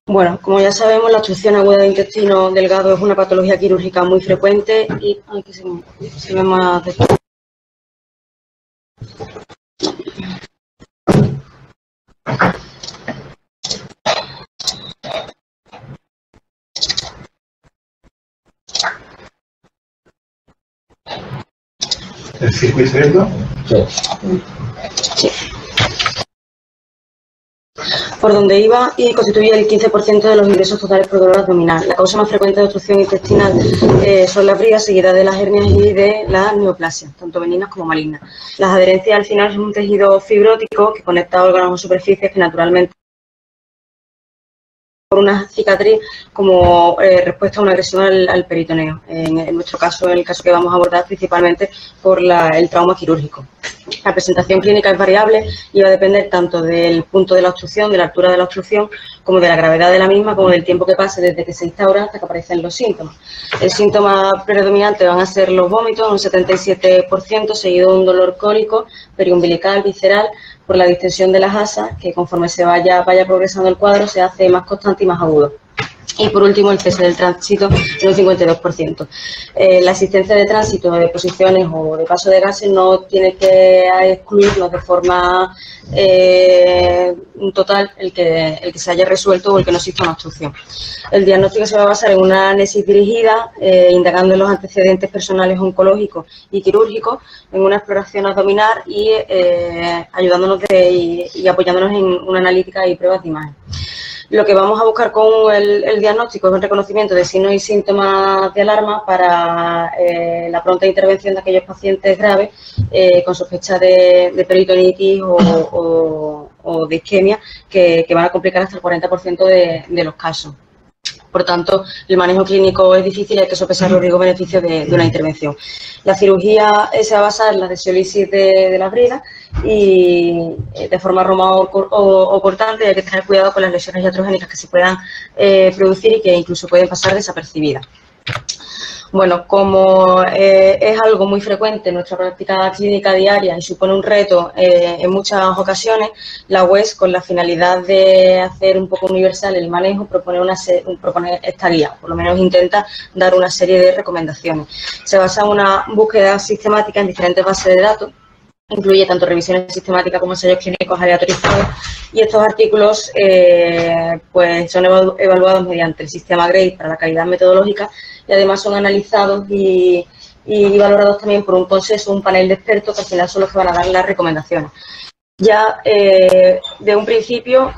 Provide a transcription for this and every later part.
Bueno, como ya sabemos, la obstrucción aguda del intestino delgado es una patología quirúrgica muy frecuente y aquí se ve más de... ¿El circuito izquierdo? Sí. Por donde iba y constituye el 15% de los ingresos totales por dolor abdominal. La causa más frecuente de obstrucción intestinal son las bridas, seguidas de las hernias y de las neoplasias, tanto benignas como malignas. Las adherencias al final son un tejido fibrótico que conecta órganos o superficies que naturalmente por una cicatriz como respuesta a una agresión al peritoneo. En nuestro caso, en el caso que vamos a abordar, principalmente por el trauma quirúrgico. La presentación clínica es variable y va a depender tanto del punto de la obstrucción, de la altura de la obstrucción, como de la gravedad de la misma, como del tiempo que pase desde que se instaura hasta que aparecen los síntomas. El síntoma predominante van a ser los vómitos, un 77%, seguido de un dolor cólico, periumbilical, visceral, por la distensión de las asas, que conforme se vaya progresando el cuadro se hace más constante y más agudo. Y por último, el cese del tránsito en un 52%. La existencia de tránsito, de deposiciones o de paso de gases no tiene que excluirnos de forma total el que se haya resuelto o el que no exista una obstrucción. El diagnóstico se va a basar en una análisis dirigida, indagando en los antecedentes personales oncológicos y quirúrgicos, en una exploración abdominal y ayudándonos y apoyándonos en una analítica y pruebas de imagen. Lo que vamos a buscar con el diagnóstico es un reconocimiento de signos y síntomas de alarma para la pronta intervención de aquellos pacientes graves con sospecha de peritonitis o de isquemia que van a complicar hasta el 40% de los casos. Por tanto, el manejo clínico es difícil y hay que sopesar los riesgos-beneficios de una intervención. La cirugía se va a basar en la desceolisis de las bridas y de forma roma o cortante hay que tener cuidado con las lesiones iatrogénicas que se puedan producir y que incluso pueden pasar desapercibidas. Bueno, como es algo muy frecuente en nuestra práctica clínica diaria y supone un reto en muchas ocasiones, la UES, con la finalidad de hacer un poco universal el manejo, propone esta guía, por lo menos intenta dar una serie de recomendaciones. Se basa en una búsqueda sistemática en diferentes bases de datos, incluye tanto revisiones sistemáticas como ensayos clínicos aleatorizados y estos artículos pues son evaluados mediante el sistema GRADE para la calidad metodológica y además son analizados y valorados también por un consenso, un panel de expertos que al final son los que van a dar las recomendaciones. Ya de un principio,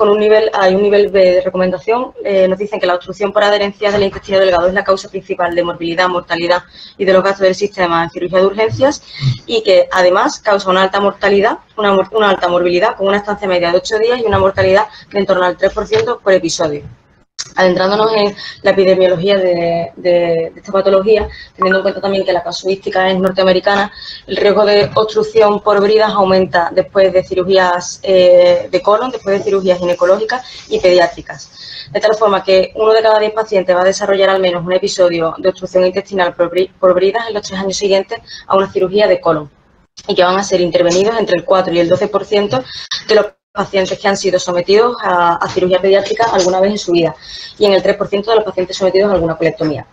hay un nivel B de recomendación, nos dicen que la obstrucción por adherencias del intestino delgado es la causa principal de morbilidad, mortalidad y de los gastos del sistema en cirugía de urgencias y que además causa una alta mortalidad, una alta morbilidad con una estancia media de 8 días y una mortalidad de en torno al 3% por episodio. Adentrándonos en la epidemiología de esta patología, teniendo en cuenta también que la casuística es norteamericana, el riesgo de obstrucción por bridas aumenta después de cirugías de colon, después de cirugías ginecológicas y pediátricas. De tal forma que 1 de cada 10 pacientes va a desarrollar al menos un episodio de obstrucción intestinal por bridas en los 3 años siguientes a una cirugía de colon y que van a ser intervenidos entre el 4 y el 12% de los pacientes que han sido sometidos a cirugía pediátrica alguna vez en su vida y en el 3% de los pacientes sometidos a alguna colectomía.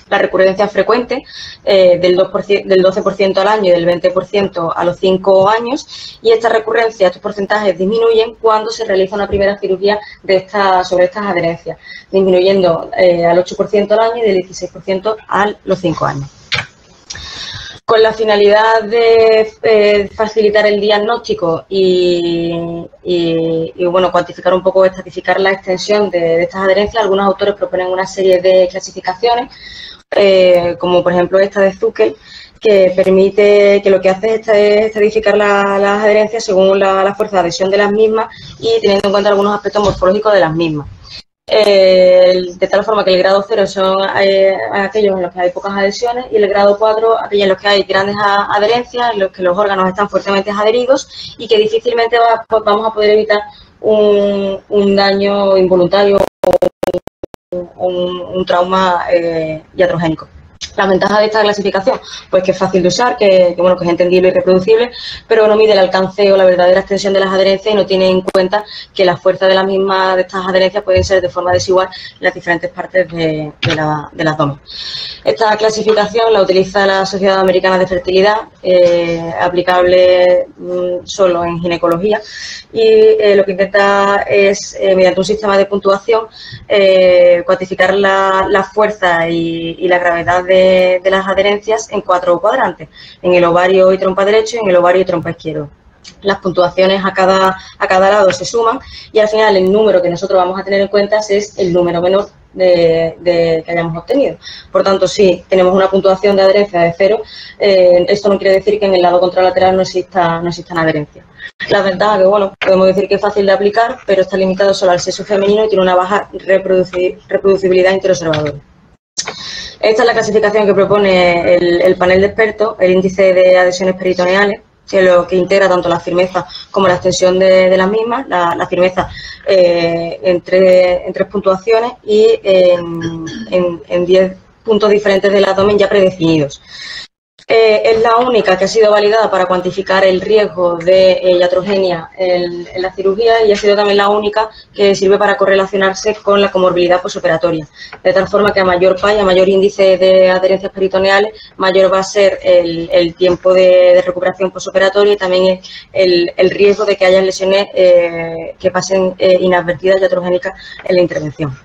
La recurrencia es frecuente, del 12% al año y del 20% a los 5 años, y esta recurrencia, estos porcentajes disminuyen cuando se realiza una primera cirugía sobre estas adherencias, disminuyendo al 8% al año y del 16% a los 5 años. Con la finalidad de facilitar el diagnóstico y bueno, cuantificar un poco, estratificar la extensión de estas adherencias, algunos autores proponen una serie de clasificaciones, como por ejemplo esta de Zuckel, que permite, que lo que hace es estratificar las adherencias según la fuerza de adhesión de las mismas y teniendo en cuenta algunos aspectos morfológicos de las mismas. De tal forma que el grado 0 son aquellos en los que hay pocas adhesiones y el grado 4 aquellos en los que hay grandes adherencias, en los que los órganos están fuertemente adheridos y que difícilmente vamos a poder evitar un daño involuntario o un trauma iatrogénico. Las ventajas de esta clasificación, pues que es fácil de usar, que es entendible y reproducible, pero no mide el alcance o la verdadera extensión de las adherencias y no tiene en cuenta que la fuerza de estas adherencias pueden ser de forma desigual en las diferentes partes del abdomen. Esta clasificación la utiliza la Sociedad Americana de Fertilidad, aplicable solo en ginecología, y lo que intenta es, mediante un sistema de puntuación, cuantificar la fuerza y la gravedad de las adherencias en 4 cuadrantes, en el ovario y trompa derecho y en el ovario y trompa izquierdo. Las puntuaciones a cada lado se suman y al final el número que nosotros vamos a tener en cuenta es el número menor que hayamos obtenido. Por tanto, si tenemos una puntuación de adherencia de 0, esto no quiere decir que en el lado contralateral no existan adherencias. Las ventajas, que podemos decir que es fácil de aplicar, pero está limitado solo al sexo femenino y tiene una baja reproducibilidad interobservadora. Esta es la clasificación que propone el panel de expertos, el índice de adhesiones peritoneales, que es lo que integra tanto la firmeza como la extensión de las mismas, la firmeza en 3 puntuaciones y en 10 puntos diferentes del abdomen ya predefinidos. Es la única que ha sido validada para cuantificar el riesgo de iatrogenia en la cirugía y ha sido también la única que sirve para correlacionarse con la comorbilidad posoperatoria. De tal forma que a mayor PAI, a mayor índice de adherencias peritoneales, mayor va a ser el tiempo de recuperación posoperatoria y también el riesgo de que haya lesiones que pasen inadvertidas iatrogénicas en la intervención.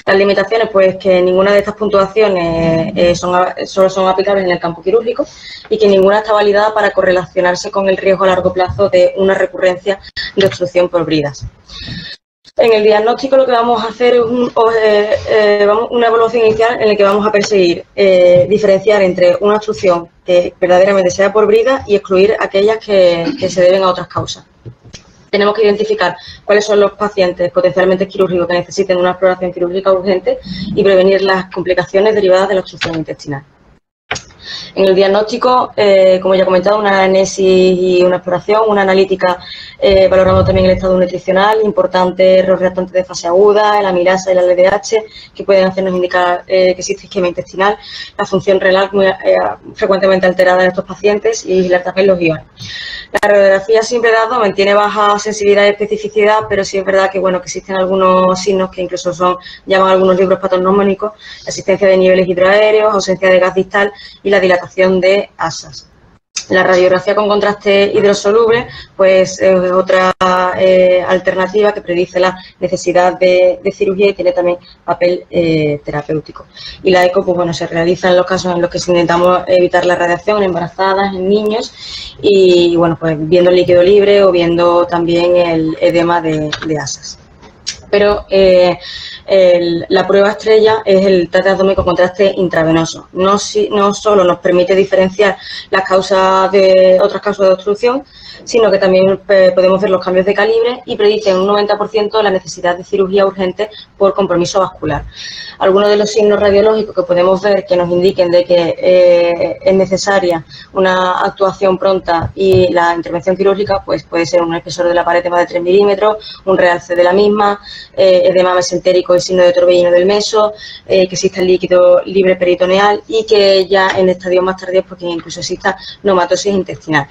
Las limitaciones, pues que ninguna de estas puntuaciones solo son aplicables en el campo quirúrgico y que ninguna está validada para correlacionarse con el riesgo a largo plazo de una recurrencia de obstrucción por bridas. En el diagnóstico lo que vamos a hacer es una evaluación inicial en la que vamos a perseguir diferenciar entre una obstrucción que verdaderamente sea por brida y excluir aquellas que se deben a otras causas. Tenemos que identificar cuáles son los pacientes potencialmente quirúrgicos que necesiten una exploración quirúrgica urgente y prevenir las complicaciones derivadas de la obstrucción intestinal. En el diagnóstico, como ya he comentado, una anamnesis y una exploración, una analítica valorando también el estado nutricional, importantes errores reactantes de fase aguda, la amilasa y la LDH, que pueden hacernos indicar que existe isquemia intestinal, la función renal muy frecuentemente alterada en estos pacientes y vigilar también los iones. La radiografía simple de abdomen tiene baja sensibilidad y especificidad, pero sí es verdad que que existen algunos signos que incluso llaman algunos libros patognomónicos, la existencia de niveles hidroaéreos, ausencia de gas distal y la dilatación de asas. La radiografía con contraste hidrosoluble pues es otra alternativa que predice la necesidad de cirugía y tiene también papel terapéutico. Y la eco pues se realiza en los casos en los que intentamos evitar la radiación en embarazadas, en niños y pues viendo el líquido libre o viendo también el edema de asas. Pero la prueba estrella es el test de abdomen con contraste intravenoso. No solo nos permite diferenciar las causas de otras causas de obstrucción, sino que también podemos ver los cambios de calibre y predice un 90% la necesidad de cirugía urgente por compromiso vascular. Algunos de los signos radiológicos que podemos ver que nos indiquen de que es necesaria una actuación pronta y la intervención quirúrgica, pues puede ser un espesor de la pared de más de 3 milímetros, un realce de la misma, edema mesentérico y signo de torbellino del meso, que exista el líquido libre peritoneal y que ya en estadios más tardíos porque incluso exista neumatosis intestinal.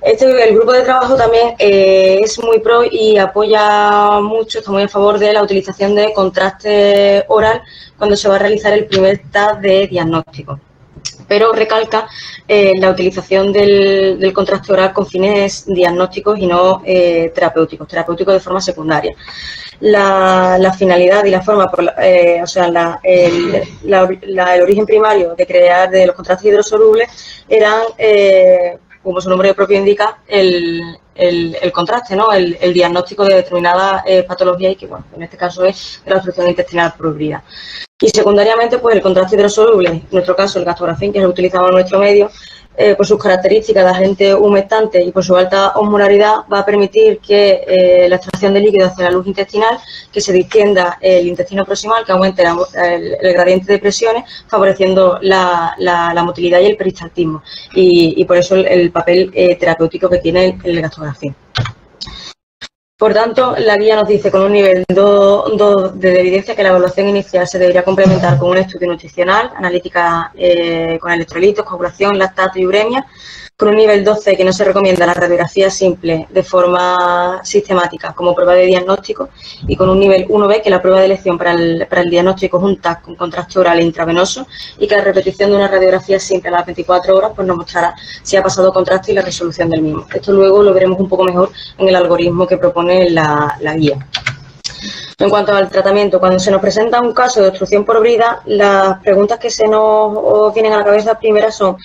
El grupo de trabajo también es muy pro y apoya mucho, está muy a favor de la utilización de contraste oral cuando se va a realizar el primer test de diagnóstico. Pero recalca la utilización del contraste oral con fines diagnósticos y no terapéuticos de forma secundaria. La finalidad y la forma, el origen primario de crear de los contrastes hidrosolubles eran, como su nombre propio indica, el contraste, ¿no? El diagnóstico de determinada patología y que, en este caso es la obstrucción intestinal por brida. Y secundariamente, pues el contraste hidrosoluble, en nuestro caso el gastrografín, que es utilizado en nuestro medio, por sus características de agente humectante y por su alta osmolaridad, va a permitir que la extracción de líquido hacia la luz intestinal, que se distienda el intestino proximal, que aumente el gradiente de presiones, favoreciendo la motilidad y el peristaltismo. Y por eso el papel terapéutico que tiene el gastrografín. Por tanto, la guía nos dice con un nivel 2 de evidencia que la evaluación inicial se debería complementar con un estudio nutricional, analítica con electrolitos, coagulación, lactato y uremia, con un nivel 2C que no se recomienda la radiografía simple de forma sistemática como prueba de diagnóstico, y con un nivel 1B que la prueba de elección para el diagnóstico es un TAC con contraste oral e intravenoso, y que la repetición de una radiografía simple a las 24 horas pues nos mostrará si ha pasado contraste y la resolución del mismo. Esto luego lo veremos un poco mejor en el algoritmo que propone la guía. En cuanto al tratamiento, cuando se nos presenta un caso de obstrucción por brida, las preguntas que se nos vienen a la cabeza primeras son: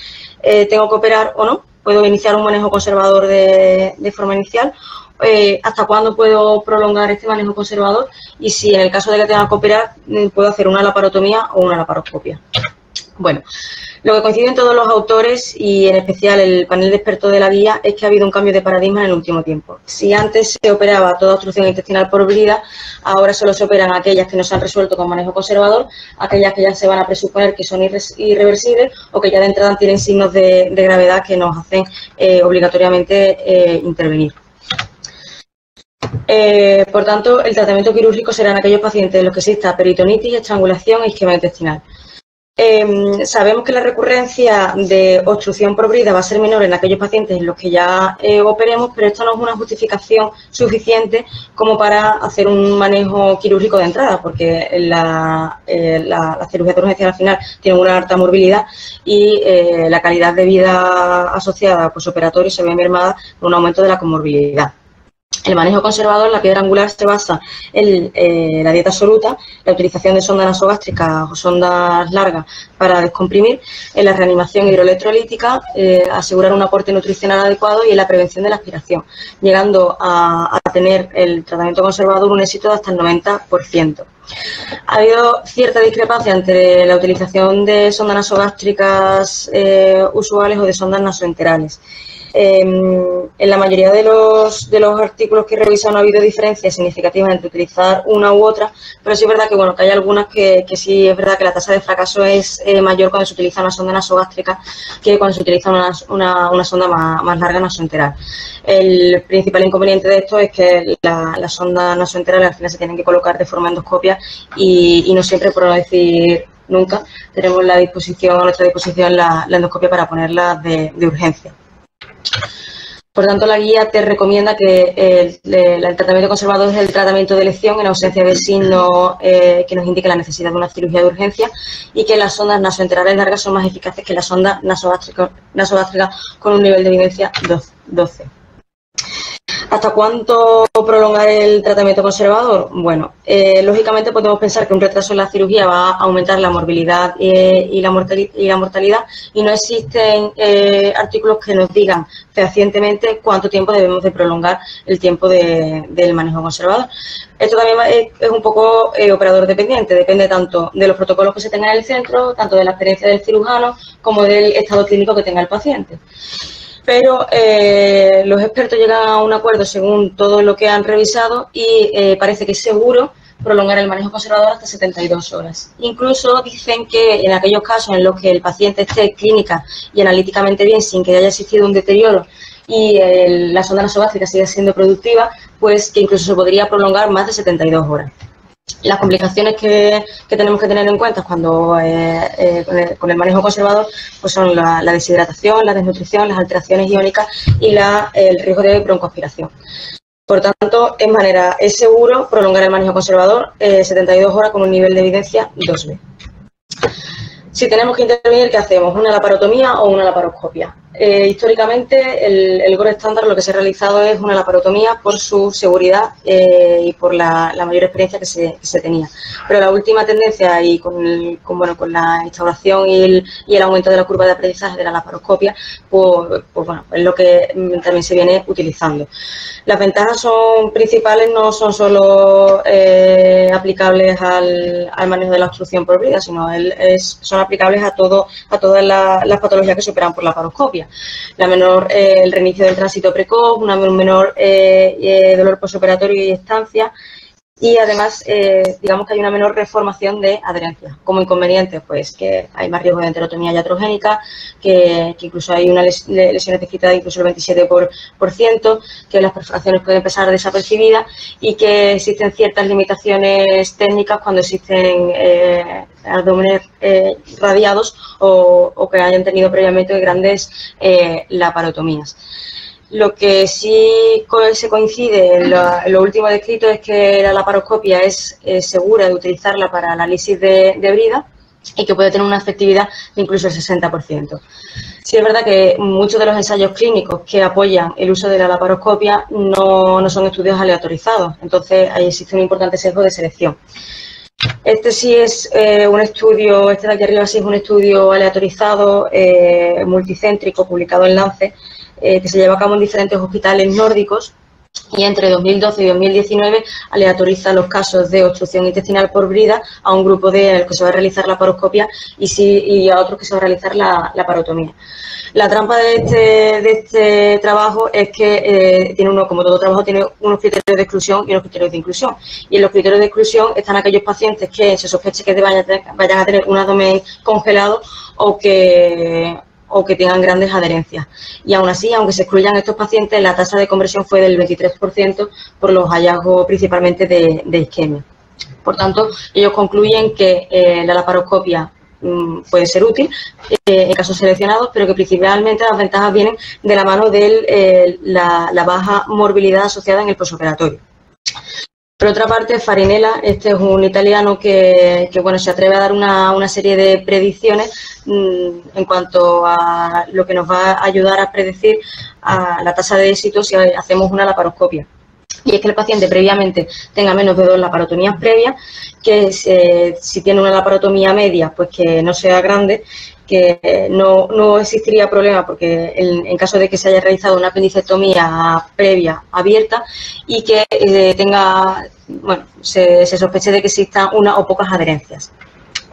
¿tengo que operar o no? ¿Puedo iniciar un manejo conservador de forma inicial? ¿Hasta cuándo puedo prolongar este manejo conservador? Y si en el caso de que tenga que operar, ¿puedo hacer una laparotomía o una laparoscopia? Bueno, lo que coinciden todos los autores y en especial el panel de expertos de la guía es que ha habido un cambio de paradigma en el último tiempo. Si antes se operaba toda obstrucción intestinal por brida, ahora solo se operan aquellas que no se han resuelto con manejo conservador, aquellas que ya se van a presuponer que son irreversibles o que ya de entrada tienen signos de gravedad que nos hacen obligatoriamente intervenir. Por tanto, el tratamiento quirúrgico será en aquellos pacientes en los que exista peritonitis, estrangulación e isquemia intestinal. Sabemos que la recurrencia de obstrucción por brida va a ser menor en aquellos pacientes en los que ya operemos, pero esto no es una justificación suficiente como para hacer un manejo quirúrgico de entrada, porque la cirugía de urgencia al final tiene una alta morbilidad y la calidad de vida asociada a posoperatorio se ve mermada por un aumento de la comorbilidad. El manejo conservador, la piedra angular, se basa en la dieta absoluta, la utilización de sondas nasogástricas o sondas largas para descomprimir, en la reanimación hidroelectrolítica, asegurar un aporte nutricional adecuado y en la prevención de la aspiración, llegando a tener el tratamiento conservador un éxito de hasta el 90%. Ha habido cierta discrepancia entre la utilización de sondas nasogástricas usuales o de sondas nasoenterales. En la mayoría de los artículos que he revisado no ha habido diferencias significativas entre utilizar una u otra, pero sí es verdad que, bueno, que hay algunas que sí es verdad que la tasa de fracaso es mayor cuando se utiliza una sonda nasogástrica que cuando se utiliza una sonda más larga nasoenteral. El principal inconveniente de esto es que las sondas nasoenterales al final se tienen que colocar de forma endoscopia y no siempre, por no decir nunca, tenemos a nuestra disposición la endoscopia para ponerla de urgencia. Por tanto, la guía te recomienda que el tratamiento conservador es el tratamiento de elección en ausencia de signo que nos indique la necesidad de una cirugía de urgencia, y que las sondas nasoenterales largas son más eficaces que las sondas nasogástricas con un nivel de evidencia 12. ¿Hasta cuánto prolongar el tratamiento conservador? Bueno, lógicamente podemos pensar que un retraso en la cirugía va a aumentar la morbilidad y la mortalidad, y no existen artículos que nos digan fehacientemente cuánto tiempo debemos de prolongar el tiempo del manejo conservador. Esto también es un poco operador dependiente, depende tanto de los protocolos que se tengan en el centro, tanto de la experiencia del cirujano como del estado clínico que tenga el paciente. Pero los expertos llegan a un acuerdo según todo lo que han revisado y parece que es seguro prolongar el manejo conservador hasta 72 horas. Incluso dicen que en aquellos casos en los que el paciente esté clínica y analíticamente bien, sin que haya existido un deterioro y la sonda nasogástrica siga siendo productiva, pues que incluso se podría prolongar más de 72 horas. Las complicaciones que tenemos que tener en cuenta cuando con el manejo conservador pues son la deshidratación, la desnutrición, las alteraciones iónicas y el riesgo de broncoaspiración. Por tanto, es seguro prolongar el manejo conservador 72 horas con un nivel de evidencia 2B. Si tenemos que intervenir, ¿qué hacemos? ¿Una laparotomía o una laparoscopia? Históricamente, el gold estándar lo que se ha realizado es una laparotomía por su seguridad y por la mayor experiencia que se tenía. Pero la última tendencia y con la instauración y el aumento de la curva de aprendizaje de la laparoscopia, pues es lo que también se viene utilizando. Las ventajas principales no son solo aplicables al manejo de la obstrucción por brida, sino son aplicables a todas las patologías que se operan por laparoscopia. El reinicio del tránsito precoz, un menor dolor postoperatorio y estancia, Y además, digamos que hay una menor reformación de adherencia. Como inconveniente, pues que hay más riesgo de enterotomía iatrogénica, que incluso hay una lesiones descritas incluso el 27%, que las perforaciones pueden pasar desapercibidas y que existen ciertas limitaciones técnicas cuando existen abdómenes radiados o que hayan tenido previamente grandes laparotomías. Lo que sí se coincide en lo último descrito es que la laparoscopia es segura de utilizarla para análisis de brida y que puede tener una efectividad de incluso el 60%. Sí es verdad que muchos de los ensayos clínicos que apoyan el uso de la laparoscopia no son estudios aleatorizados, entonces ahí existe un importante sesgo de selección. Este sí es un estudio, este de aquí arriba sí es un estudio aleatorizado, multicéntrico, publicado en Lancet, que se lleva a cabo en diferentes hospitales nórdicos y entre 2012 y 2019 aleatoriza los casos de obstrucción intestinal por brida a un grupo de el que se va a realizar la laparoscopia y a otros que se va a realizar la laparotomía. La trampa de este trabajo es que como todo trabajo, tiene unos criterios de exclusión y unos criterios de inclusión. Y en los criterios de exclusión están aquellos pacientes que se sospeche que vayan a tener un abdomen congelado o que tengan grandes adherencias. Y aún así, aunque se excluyan estos pacientes, la tasa de conversión fue del 23% por los hallazgos principalmente de isquemia. Por tanto, ellos concluyen que la laparoscopia puede ser útil en casos seleccionados, pero que principalmente las ventajas vienen de la mano de la baja morbilidad asociada en el posoperatorio. Por otra parte, Farinella, este es un italiano que se atreve a dar una serie de predicciones en cuanto a lo que nos va a ayudar a predecir a la tasa de éxito si hacemos una laparoscopia. Y es que el paciente previamente tenga menos de 2 laparotomías previas, que si tiene una laparotomía media, pues que no sea grande, que no existiría problema porque en caso de que se haya realizado una apendicectomía previa abierta y que se sospeche de que existan una o pocas adherencias.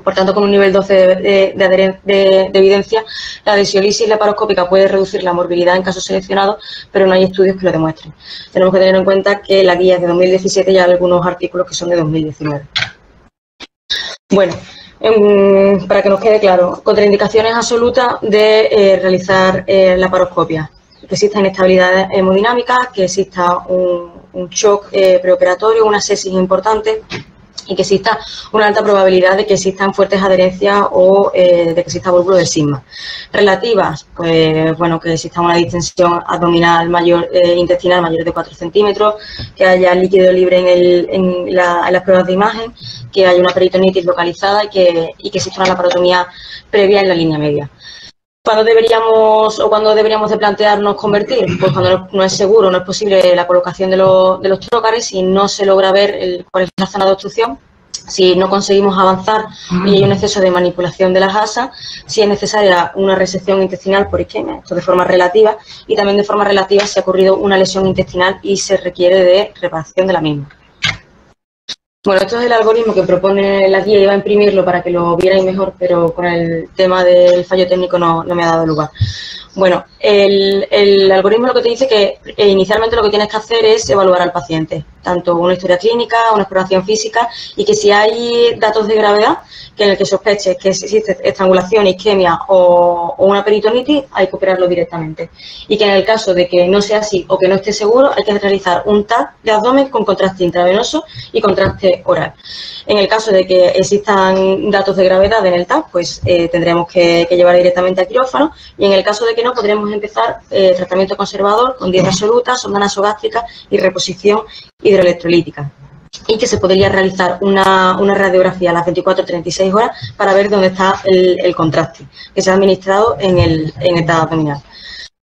Por tanto, con un nivel 12 de evidencia, la desiolisis laparoscópica puede reducir la morbilidad en casos seleccionados, pero no hay estudios que lo demuestren. Tenemos que tener en cuenta que la guía es de 2017 y hay algunos artículos que son de 2019. Bueno, para que nos quede claro, contraindicaciones absolutas de realizar laparoscopia. Que exista inestabilidad hemodinámica, que exista un shock preoperatorio, una sepsis importante, y que exista una alta probabilidad de que existan fuertes adherencias o de que exista volvulo del sigma. Relativas, pues bueno, que exista una distensión abdominal mayor, intestinal mayor de 4 centímetros, que haya líquido libre en las pruebas de imagen, que haya una peritonitis localizada y que exista una laparotomía previa en la línea media. ¿Cuándo deberíamos de plantearnos convertir? Pues cuando no es seguro, no es posible la colocación de los trócares, si no se logra ver cuál es la zona de obstrucción, si no conseguimos avanzar y hay un exceso de manipulación de las asas, si es necesaria una resección intestinal por isquemia, esto de forma relativa, y también de forma relativa si ha ocurrido una lesión intestinal y se requiere de reparación de la misma. Bueno, esto es el algoritmo que propone la guía, iba a imprimirlo para que lo vierais mejor, pero con el tema del fallo técnico no me ha dado lugar. Bueno, el algoritmo lo que te dice que inicialmente lo que tienes que hacer es evaluar al paciente, tanto una historia clínica, una exploración física, y que si hay datos de gravedad, que en el que sospeches que existe estrangulación, isquemia o una peritonitis, hay que operarlo directamente. Y que en el caso de que no sea así o que no esté seguro, hay que realizar un TAC de abdomen con contraste intravenoso y contraste oral. En el caso de que existan datos de gravedad en el TAC, pues tendremos que llevar directamente al quirófano, y en el caso de que no, podremos empezar tratamiento conservador con dieta absoluta, sonda nasogástrica y reposición hidroelectrolítica. Y que se podría realizar una radiografía a las 24-36 horas para ver dónde está el contraste que se ha administrado en el TAC abdominal.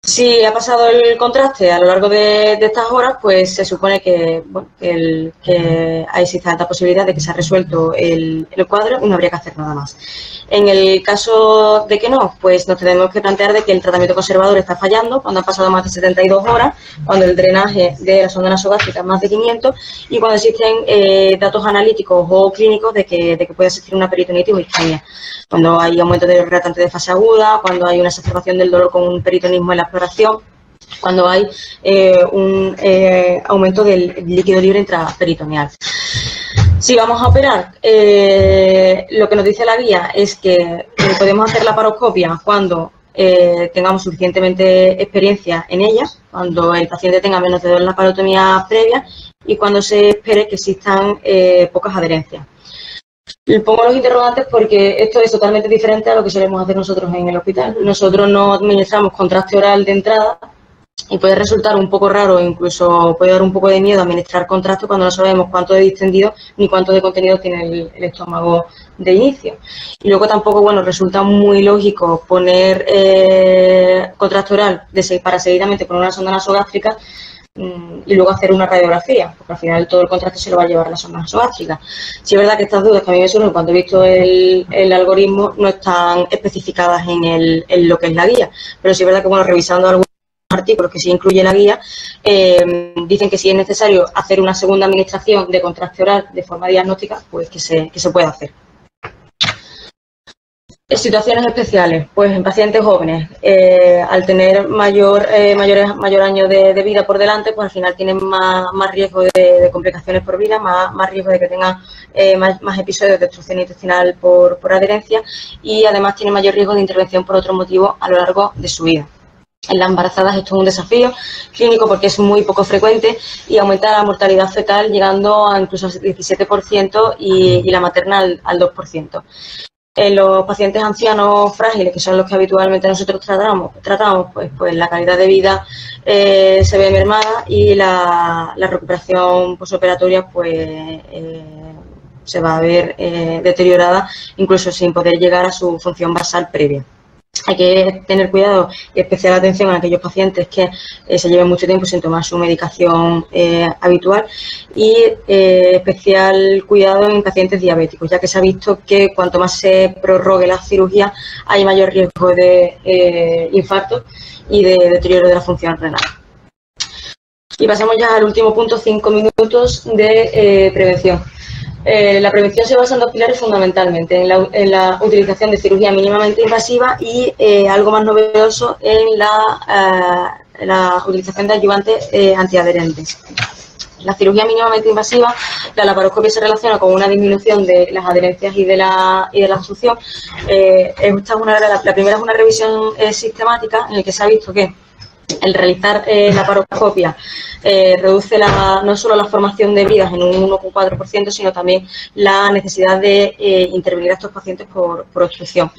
Si ha pasado el contraste a lo largo de estas horas, pues se supone que existe alta posibilidad de que se ha resuelto el cuadro y no habría que hacer nada más. En el caso de que no, pues nos tenemos que plantear de que el tratamiento conservador está fallando cuando han pasado más de 72 horas, cuando el drenaje de la sonda nasogástrica es más de 500 y cuando existen datos analíticos o clínicos de que puede existir una peritonitis o isquemia. Cuando hay aumento de relatante de fase aguda, cuando hay una exacerbación del dolor con un peritonismo en la exploración, cuando hay un aumento del líquido libre intraperitoneal. Si vamos a operar, lo que nos dice la guía es que podemos hacer la laparoscopia cuando tengamos suficientemente experiencia en ella, cuando el paciente tenga menos de 2 laparotomías previas y cuando se espere que existan pocas adherencias. Pongo los interrogantes porque esto es totalmente diferente a lo que solemos hacer nosotros en el hospital. Nosotros no administramos contraste oral de entrada y puede resultar un poco raro, incluso puede dar un poco de miedo administrar contraste cuando no sabemos cuánto de distendido ni cuánto de contenido tiene el estómago de inicio. Y luego tampoco, bueno, resulta muy lógico poner contraste oral para seguidamente poner una sonda nasogástrica y luego hacer una radiografía, porque al final todo el contraste se lo va a llevar la sonda nasogástrica. Sí es verdad que estas dudas que a mí me surgen cuando he visto el algoritmo no están especificadas en lo que es la guía, pero sí es verdad que, bueno, revisando algunos artículos que sí incluye la guía, dicen que si es necesario hacer una segunda administración de contraste oral de forma diagnóstica, pues que se puede hacer. Situaciones especiales, pues en pacientes jóvenes, al tener mayor año de vida por delante, pues al final tienen más riesgo de complicaciones por vida, más riesgo de que tengan más episodios de obstrucción intestinal por adherencia y además tienen mayor riesgo de intervención por otro motivo a lo largo de su vida. En las embarazadas esto es un desafío clínico porque es muy poco frecuente y aumenta la mortalidad fetal llegando a incluso al 17% y la materna al 2%. En los pacientes ancianos frágiles, que son los que habitualmente nosotros tratamos pues la calidad de vida se ve mermada y la recuperación posoperatoria pues se va a ver deteriorada, incluso sin poder llegar a su función basal previa. Hay que tener cuidado y especial atención a aquellos pacientes que se lleven mucho tiempo sin tomar su medicación habitual y especial cuidado en pacientes diabéticos, ya que se ha visto que cuanto más se prorrogue la cirugía hay mayor riesgo de infarto y de deterioro de la función renal. Y pasemos ya al último punto, 5 minutos de prevención. La prevención se basa en 2 pilares fundamentalmente, en la utilización de cirugía mínimamente invasiva y algo más novedoso en la utilización de ayudantes antiadherentes. La cirugía mínimamente invasiva, la laparoscopia se relaciona con una disminución de las adherencias y de la obstrucción. La primera es una revisión sistemática en la que se ha visto que el realizar la laparoscopia reduce no solo la formación de bridas en un 1,4%, sino también la necesidad de intervenir a estos pacientes por obstrucción.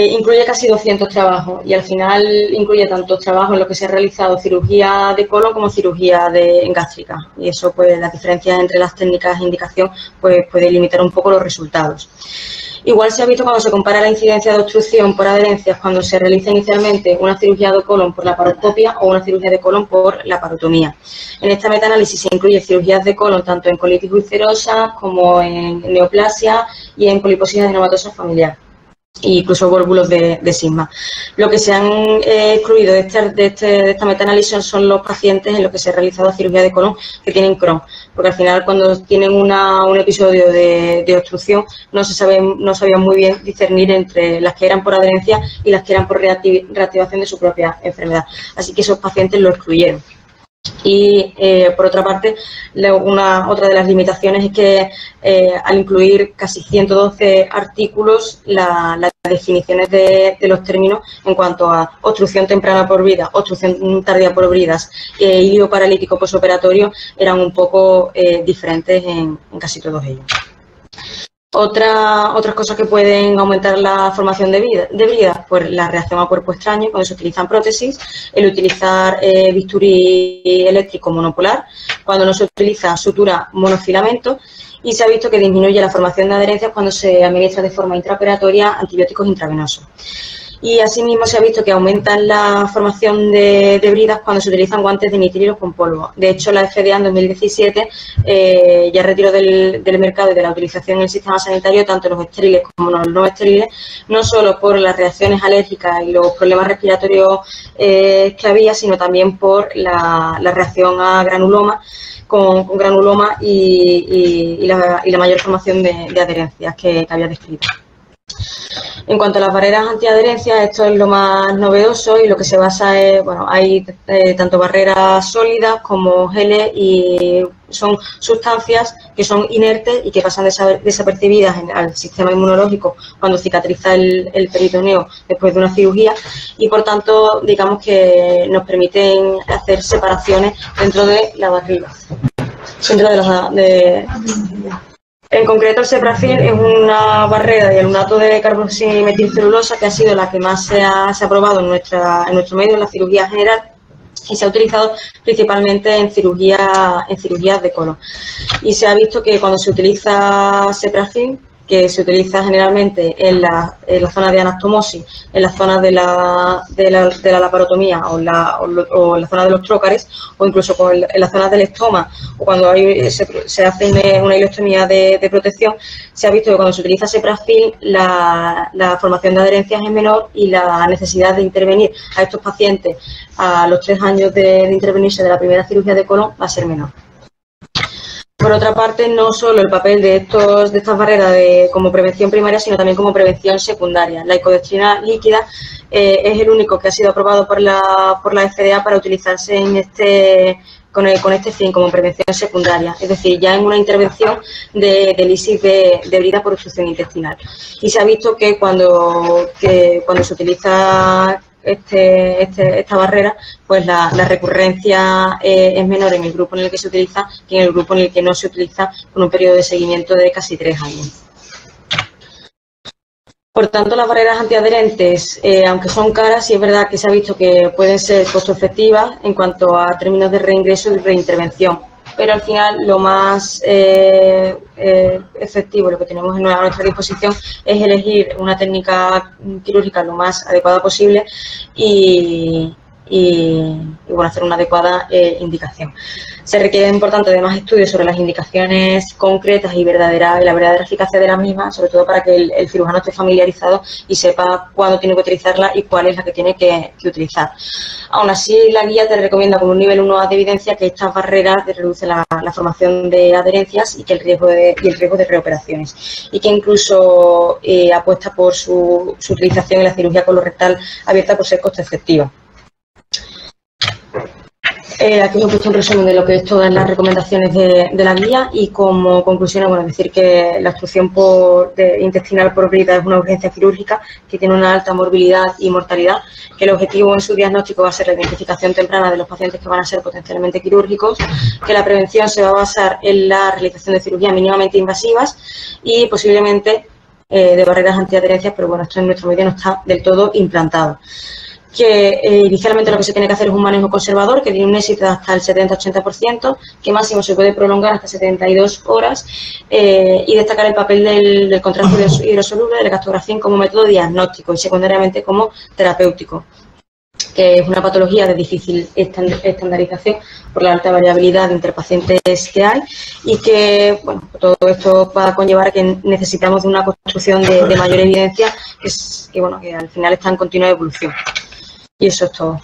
Incluye casi 200 trabajos y al final incluye tanto trabajos en los que se ha realizado cirugía de colon como cirugía gástrica y eso, pues las diferencias entre las técnicas de indicación pues puede limitar un poco los resultados. Igual se ha visto cuando se compara la incidencia de obstrucción por adherencias cuando se realiza inicialmente una cirugía de colon por laparoscopia o una cirugía de colon por laparotomía. En esta metaanálisis se incluye cirugías de colon tanto en colitis ulcerosa como en neoplasia y en poliposis adenomatosa familiar, e incluso volvulos de sigma. Lo que se han excluido de esta metaanálisis son los pacientes en los que se ha realizado cirugía de colon que tienen Crohn, porque al final cuando tienen un episodio de obstrucción no sabían muy bien discernir entre las que eran por adherencia y las que eran por reactivación de su propia enfermedad. Así que esos pacientes lo excluyeron. Y por otra parte, otra de las limitaciones es que al incluir casi 112 artículos, las definiciones de los términos en cuanto a obstrucción temprana por brida, obstrucción tardía por bridas e ilio paralítico posoperatorio eran un poco diferentes en casi todos ellos. Otras cosas que pueden aumentar la formación de bridas, pues la reacción a cuerpo extraño cuando se utilizan prótesis, el utilizar bisturí eléctrico monopolar, cuando no se utiliza sutura monofilamento y se ha visto que disminuye la formación de adherencias cuando se administra de forma intraoperatoria antibióticos intravenosos. Y asimismo se ha visto que aumentan la formación de bridas cuando se utilizan guantes de nitrilos con polvo. De hecho, la FDA en 2017 ya retiró del mercado y de la utilización en el sistema sanitario tanto los estériles como los no estériles, no solo por las reacciones alérgicas y los problemas respiratorios que había, sino también por la reacción a granuloma, con granuloma y la mayor formación de adherencias que había descrito. En cuanto a las barreras antiadherencia, esto es lo más novedoso y lo que se basa es, bueno, hay tanto barreras sólidas como geles y son sustancias que son inertes y que pasan desapercibidas al sistema inmunológico cuando cicatriza el peritoneo después de una cirugía y, por tanto, digamos que nos permiten hacer separaciones dentro de la barriga. En concreto, el Seprafil es una barrera de alunato de carboximetilcelulosa que ha sido la que más se ha probado en nuestro medio, en la cirugía general, y se ha utilizado principalmente en cirugías de colon. Y se ha visto que cuando se utiliza Seprafil, que se utiliza generalmente en la zona de anastomosis, en la zona de la laparotomía o en la zona de los trócares, o incluso en la zona del estoma, o cuando se hace una ileostomía de protección, se ha visto que cuando se utiliza Seprafil la formación de adherencias es menor y la necesidad de intervenir a estos pacientes a los 3 años de intervenirse de la primera cirugía de colon va a ser menor. Por otra parte, no solo el papel de estas barreras como prevención primaria, sino también como prevención secundaria. La icodextrina líquida es el único que ha sido aprobado por la FDA para utilizarse con este fin, como prevención secundaria, es decir, ya en una intervención de lisis de herida por obstrucción intestinal. Y se ha visto que cuando se utiliza esta barrera, pues la recurrencia es menor en el grupo en el que se utiliza que en el grupo en el que no se utiliza, con un periodo de seguimiento de casi 3 años. Por tanto, las barreras antiadherentes, aunque son caras, sí es verdad que se ha visto que pueden ser costo efectivas en cuanto a términos de reingreso y reintervención. Pero al final lo más efectivo, lo que tenemos a nuestra disposición, es elegir una técnica quirúrgica lo más adecuada posible y hacer una adecuada indicación. Se requieren, por tanto, de más estudios sobre las indicaciones concretas y la verdadera eficacia de las mismas, sobre todo para que el cirujano esté familiarizado y sepa cuándo tiene que utilizarla y cuál es la que tiene que utilizar. Aún así, la guía te recomienda como un nivel 1A de evidencia que estas barreras reducen la formación de adherencias y el riesgo de reoperaciones, y que incluso apuesta por su utilización en la cirugía colorectal abierta por ser coste efectiva. Aquí os he puesto un resumen de lo que es todas las recomendaciones de la guía y como conclusión, bueno, decir que la obstrucción intestinal por herida es una urgencia quirúrgica que tiene una alta morbilidad y mortalidad, que el objetivo en su diagnóstico va a ser la identificación temprana de los pacientes que van a ser potencialmente quirúrgicos, que la prevención se va a basar en la realización de cirugías mínimamente invasivas y posiblemente de barreras antiadherencias, pero bueno, esto en nuestro medio no está del todo implantado. Que inicialmente lo que se tiene que hacer es un manejo conservador que tiene un éxito de hasta el 70-80%, que máximo se puede prolongar hasta 72 horas y destacar el papel del contraste hidrosoluble, de la gastrografía como método diagnóstico y secundariamente como terapéutico, que es una patología de difícil estandarización por la alta variabilidad entre pacientes que hay y que, bueno, todo esto va a conllevar a que necesitamos de una construcción de mayor evidencia que al final está en continua evolución. Y eso es todo.